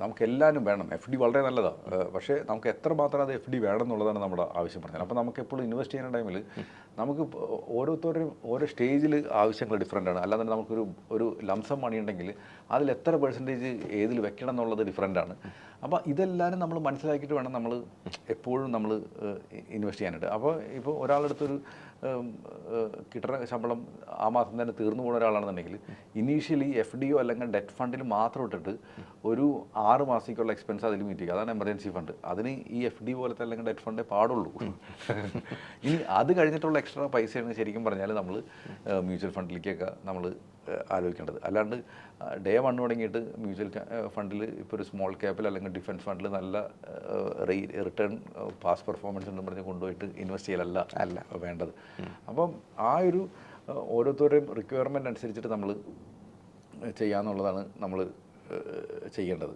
നമുക്ക് എല്ലാവരും വേണം. എഫ് ഡി വളരെ നല്ലതാണ്, പക്ഷേ നമുക്ക് എത്രമാത്രം അത് എഫ് ഡി വേണം എന്നുള്ളതാണ് നമ്മുടെ ആവശ്യം പറഞ്ഞത്. അപ്പോൾ നമുക്ക് എപ്പോഴും ഇൻവെസ്റ്റ് ചെയ്യുന്ന ടൈമിൽ നമുക്ക് ഓരോരുത്തരും ഓരോ സ്റ്റേജിൽ ആവശ്യങ്ങൾ ഡിഫറൻ്റ് ആണ്. അല്ലാതെ ഒരു ലംസം മണി ഉണ്ടെങ്കിൽ അതിൽ എത്ര പെർസെൻറ്റേജ് ഏതിൽ വെക്കണം എന്നുള്ളത് ഡിഫറൻ്റ് ആണ്. അപ്പോൾ ഇതെല്ലാവരും നമ്മൾ മനസ്സിലാക്കിയിട്ട് വേണം നമ്മൾ എപ്പോഴും നമ്മൾ ഇൻവെസ്റ്റ് ചെയ്യാനായിട്ട്. അപ്പോൾ ഇപ്പോൾ ഒരാളെടുത്തൊരു കിട്ടുന്ന ശമ്പളം ആ മാസം തന്നെ തീർന്നു പോകുന്ന ഒരാളാണെന്നുണ്ടെങ്കിൽ ഇനീഷ്യലി എഫ് ഡിയോ അല്ലെങ്കിൽ ഡെറ്റ് ഫണ്ടിൽ മാത്രം ഇട്ടിട്ട് ഒരു 6 മാസത്തേക്കുള്ള എക്സ്പെൻസ് അതിൽ മീറ്റ് ചെയ്യുക. അതാണ് എമർജൻസി ഫണ്ട്. അതിന് ഈ എഫ് ഡി പോലത്തെ അല്ലെങ്കിൽ ഡെറ്റ് ഫണ്ടേ പാടുള്ളൂ. ഇനി അത് കഴിഞ്ഞിട്ടുള്ള എക്സ്ട്രാ പൈസയാണ് ശരിക്കും പറഞ്ഞാൽ നമ്മൾ മ്യൂച്വൽ ഫണ്ടിലേക്കൊക്കെ നമ്മൾ ആലോചിക്കേണ്ടത്. അല്ലാണ്ട് ഡേ 1 തുടങ്ങിയിട്ട് മ്യൂച്വൽ ഫണ്ടിൽ ഇപ്പോൾ ഒരു സ്മോൾ ക്യാപ്പിൽ അല്ലെങ്കിൽ ഡിഫൻസ് ഫണ്ടിൽ നല്ല റിട്ടേൺ പാസ് പെർഫോമൻസ് ഉണ്ടെന്ന് പറഞ്ഞ് കൊണ്ടുപോയിട്ട് ഇൻവെസ്റ്റ് ചെയ്യലല്ല വേണ്ടത്. അപ്പം ആ ഒരു ഓരോരുത്തരുടെയും റിക്വയർമെൻറ്റ് അനുസരിച്ചിട്ട് നമ്മൾ ചെയ്യാന്നുള്ളതാണ് നമ്മൾ ചെയ്യേണ്ടത്.